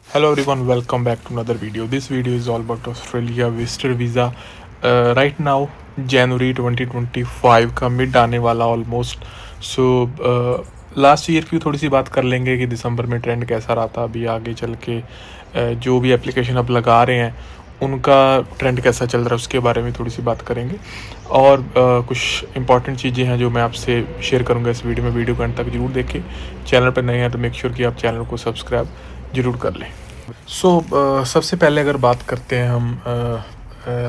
Hello everyone, welcome back to another video. This video is all about Australia visitor visa. Right now January 2025 का mid आने वाला almost. So last year की थोड़ी सी बात कर लेंगे कि दिसंबर में ट्रेंड कैसा रहा था. अभी आगे चल के जो भी एप्लीकेशन अब लगा रहे हैं उनका ट्रेंड कैसा चल रहा है उसके बारे में थोड़ी सी बात करेंगे. और कुछ इंपॉर्टेंट चीज़ें हैं जो मैं आपसे शेयर करूंगा इस वीडियो में. वीडियो को अंत तक जरूर देखें. चैनल पर नए हैं तो मेक श्योर कि आप चैनल को सब्सक्राइब जरूर कर लें. सबसे पहले अगर बात करते हैं हम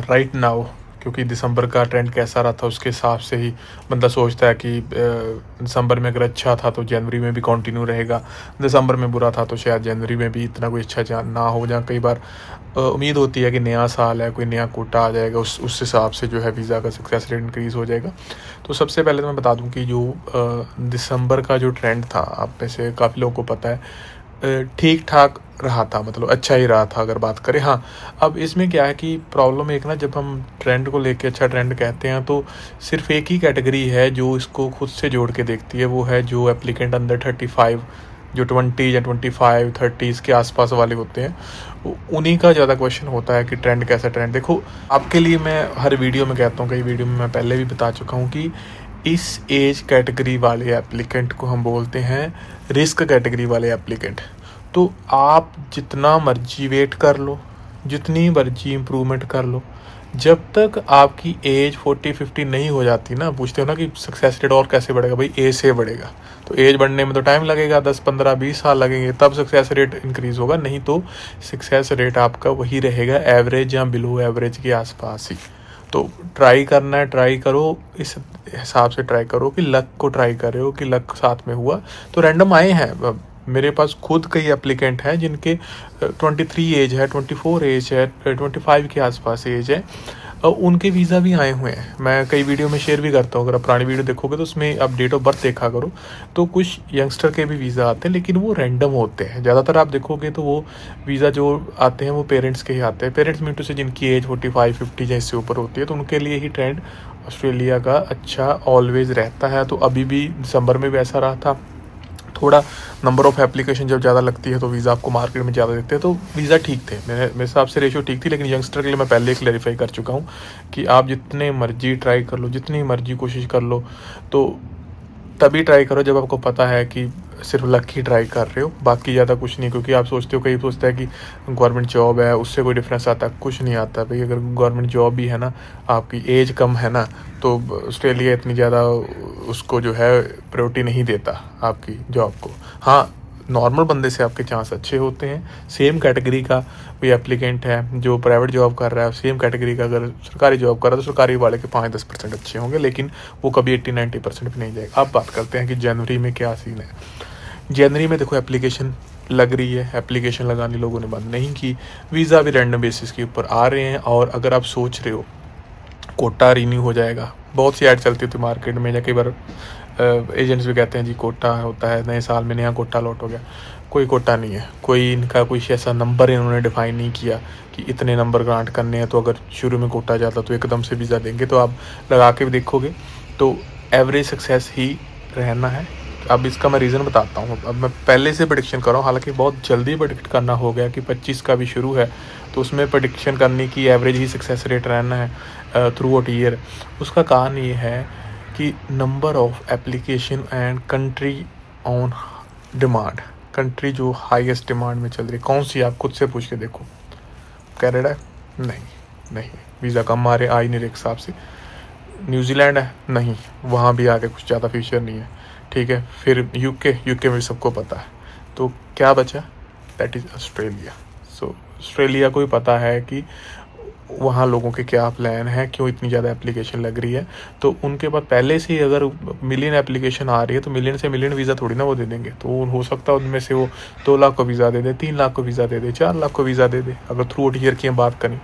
राइट नाउ, क्योंकि दिसंबर का ट्रेंड कैसा रहा था उसके हिसाब से ही बंदा सोचता है कि दिसंबर में अगर अच्छा था तो जनवरी में भी कंटिन्यू रहेगा, दिसंबर में बुरा था तो शायद जनवरी में भी इतना कोई अच्छा ना हो. जहाँ कई बार उम्मीद होती है कि नया साल है, कोई नया कोटा आ जाएगा, उस हिसाब से जो है वीज़ा का सक्सेस रेट इंक्रीज़ हो जाएगा. तो सबसे पहले तो मैं बता दूं कि जो दिसंबर का जो ट्रेंड था, आप में से काफ़ी लोगों को पता है, ठीक ठाक रहा था, मतलब अच्छा ही रहा था अगर बात करें. हाँ, अब इसमें क्या है कि प्रॉब्लम एक ना, जब हम ट्रेंड को लेके अच्छा ट्रेंड कहते हैं तो सिर्फ एक ही कैटेगरी है जो इसको खुद से जोड़ के देखती है, वो है जो एप्लीकेंट अंडर 35, जो 20 या 25 30 के आसपास वाले होते हैं. उन्हीं का ज़्यादा क्वेश्चन होता है कि ट्रेंड कैसा. ट्रेंड देखो, आपके लिए मैं हर वीडियो में कहता हूँ, कई वीडियो में मैं पहले भी बता चुका हूँ कि इस एज कैटेगरी वाले एप्लीकेंट को हम बोलते हैं रिस्क कैटेगरी वाले एप्लीकेंट. तो आप जितना मर्जी वेट कर लो, जितनी मर्जी इम्प्रूवमेंट कर लो, जब तक आपकी एज 40-50 नहीं हो जाती ना, पूछते हो ना कि सक्सेस रेट और कैसे बढ़ेगा, भाई एज से बढ़ेगा. तो एज बढ़ने में तो टाइम लगेगा, 10-15-20 साल लगेंगे, तब सक्सेस रेट इंक्रीज़ होगा. नहीं तो सक्सेस रेट आपका वही रहेगा, एवरेज या बिलो एवरेज के आसपास ही. तो ट्राई करना है, ट्राई करो, इस हिसाब से ट्राई करो कि लक को ट्राई कर रहे हो कि लक साथ में हुआ. तो रैंडम आए हैं, मेरे पास खुद कई एप्लीकेंट हैं जिनके 23 एज है, 24 एज है, 25 के आसपास एज है, उनके वीज़ा भी आए हुए हैं. मैं कई वीडियो में शेयर भी करता हूँ, अगर आप पुरानी वीडियो देखोगे तो उसमें आप डेट ऑफ बर्थ देखा करो. तो कुछ यंगस्टर के भी वीज़ा आते हैं, लेकिन वो रैंडम होते हैं. ज़्यादातर आप देखोगे तो वो वीज़ा जो आते हैं वो पेरेंट्स के ही आते हैं. पेरेंट्स मीन टू से जिनकी एज 45-50 या इससे ऊपर होती है, तो उनके लिए ही ट्रेंड ऑस्ट्रेलिया का अच्छा ऑलवेज़ रहता है. तो अभी भी दिसंबर में भी ऐसा रहा था. थोड़ा नंबर ऑफ़ एप्लीकेशन जब ज़्यादा लगती है तो वीज़ा आपको मार्केट में ज़्यादा देते हैं, तो वीज़ा ठीक थे, मेरे हिसाब से रेशियो ठीक थी. लेकिन यंगस्टर के लिए मैं पहले ही क्लैरिफाई कर चुका हूँ कि आप जितने मर्जी ट्राई कर लो, जितनी मर्जी कोशिश कर लो, तो तभी ट्राई करो जब आपको पता है कि सिर्फ लक ही ट्राई कर रहे हो, बाकी ज़्यादा कुछ नहीं. क्योंकि आप सोचते हो, कई सोचता है कि गवर्नमेंट जॉब है उससे कोई डिफरेंस आता है, कुछ नहीं आता भाई. अगर गवर्नमेंट जॉब भी है ना, आपकी एज कम है ना, तो ऑस्ट्रेलिया इतनी ज़्यादा उसको जो है प्रायोरिटी नहीं देता आपकी जॉब को. हाँ, नॉर्मल बंदे से आपके चांस अच्छे होते हैं. सेम कैटेगरी का कोई एप्लीकेंट है जो प्राइवेट जॉब कर रहा है, सेम कैटेगरी का अगर सरकारी जॉब कर रहा है, तो सरकारी वाले के 5-10% अच्छे होंगे, लेकिन वो कभी 80-90% भी नहीं जाएगा. अब बात करते हैं कि जनवरी में क्या सीन है. जनवरी में देखो, एप्लीकेशन लग रही है, एप्लीकेशन लगाने लोगों ने बंद नहीं की. वीज़ा भी रैंडम बेसिस के ऊपर आ रहे हैं. और अगर आप सोच रहे हो कोटा रिन्यू हो जाएगा, बहुत सी ऐड चलती होती मार्केट में, या कई बार एजेंट्स भी कहते हैं जी कोटा होता है नए साल में, नया कोटा लौट हो गया. कोई कोटा नहीं है, कोई इनका कोई ऐसा नंबर इन्होंने डिफाइन नहीं किया कि इतने नंबर ग्रांट करने हैं, तो अगर शुरू में कोटा जाता तो एकदम से वीज़ा देंगे. तो आप लगा के भी देखोगे तो एवरेज सक्सेस ही रहना है. अब इसका मैं रीज़न बताता हूँ. अब मैं पहले से प्रेडिक्शन कर रहा हूँ, हालांकि बहुत जल्दी प्रेडिक्ट करना हो गया कि 25 का भी शुरू है, तो उसमें प्रेडिक्शन करने की एवरेज ही सक्सेस रेट रहना है थ्रू आउट ईयर. उसका कारण ये है कि number of application and country on demand. Country जो हाईएस्ट डिमांड में चल रही कौन सी, आप खुद से पूछ के देखो. कनाडा? नहीं, वीज़ा कम आ रहे, आ ही नहीं रहे एक हिसाब से. न्यूजीलैंड है? नहीं, वहाँ भी आगे कुछ ज़्यादा फ्यूचर नहीं है. ठीक है, फिर यूके में सबको पता है. तो क्या बचा? That is Australia. So Australia को ही पता है कि वहाँ लोगों के क्या प्लान है, क्यों इतनी ज़्यादा एप्लीकेशन लग रही है. तो उनके पास पहले से ही अगर मिलियन एप्लीकेशन आ रही है, तो मिलियन से मिलियन वीज़ा थोड़ी ना वो दे देंगे. तो हो सकता है उनमें से वो 2 लाख को वीज़ा दे दे, 3 लाख को वीज़ा दे दे, 4 लाख को वीज़ा दे दे, अगर थ्रू आउट ईयर की हम बात करें.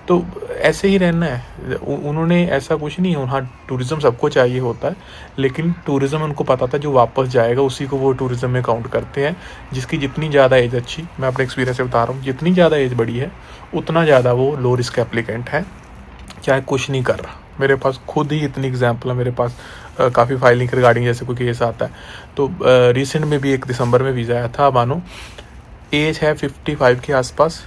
तो ऐसे ही रहना है. उन्होंने ऐसा कुछ नहीं है. वहाँ टूरिज़्म सबको चाहिए होता है, लेकिन टूरिज़्म उनको पता था जो वापस जाएगा उसी को वो टूरिज़्म में काउंट करते हैं. जिसकी जितनी ज़्यादा एज अच्छी, मैं अपने एक्सपीरियंस से बता रहा हूँ, जितनी ज़्यादा एज बड़ी है उतना ज़्यादा वो लो रिस्क एप्लीकेंट है, चाहे कुछ नहीं कर रहा. मेरे पास खुद ही इतनी एग्जाम्पल है. मेरे पास काफ़ी फाइलिंग रिगार्डिंग जैसे कोई केस आता है. तो रिसेंट में भी एक दिसंबर में वीज़ा आया था, मानो एज है 55 के आसपास,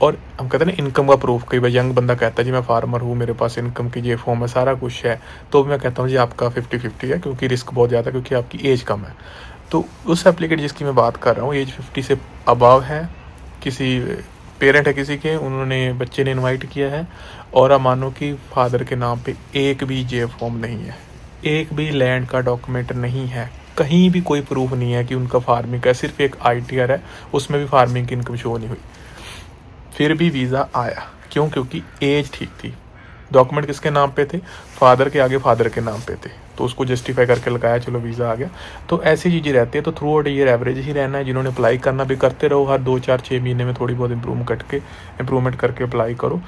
और हम कहते हैं ना इनकम का प्रूफ। कई बार यंग बंदा कहता है जी मैं फार्मर हूँ, मेरे पास इनकम की ये फॉर्म है, सारा कुछ है, तो मैं कहता हूँ जी आपका 50-50 है, क्योंकि रिस्क बहुत ज़्यादा, क्योंकि आपकी एज कम है। तो उस एप्लीकेट जिसकी मैं बात कर रहा हूँ, एज 50 से अबव है, किसी पेरेंट है किसी के, उन्होंने बच्चे ने इनवाइट किया है, और अब मानो कि फादर के नाम पे एक भी जे फॉर्म नहीं है, एक भी लैंड का डॉक्यूमेंट नहीं है, कहीं भी कोई प्रूफ नहीं है कि उनका फार्मिंग का, सिर्फ एक ITR है, उसमें भी फार्मिंग की इनकम शो नहीं हुई, फिर भी वीज़ा आया। क्यों? क्योंकि एज ठीक थी, डॉक्यूमेंट किसके नाम पे थे, फादर के आगे फादर के नाम पे थे, तो उसको जस्टिफाई करके लगाया, चलो वीज़ा आ गया। तो ऐसी चीज़ें रहती है। तो थ्रू आउट ईयर एवरेज ही रहना है। जिन्होंने अप्लाई करना भी करते रहो, हर 2-4-6 महीने में थोड़ी बहुत इम्प्रूवमेंट करके अप्लाई करो,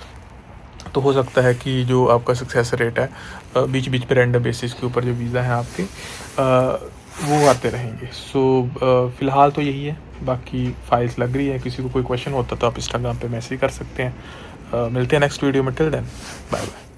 तो हो सकता है कि जो आपका सक्सेस रेट है, बीच बीच पे रैंडम बेसिस के ऊपर जो वीज़ा है आपके वो आते रहेंगे। सो फ़िलहाल तो यही है, बाकी फाइल्स लग रही है। किसी को कोई क्वेश्चन होता तो आप इंस्टाग्राम पे मैसेज कर सकते हैं। मिलते हैं नेक्स्ट वीडियो में। Till then bye bye.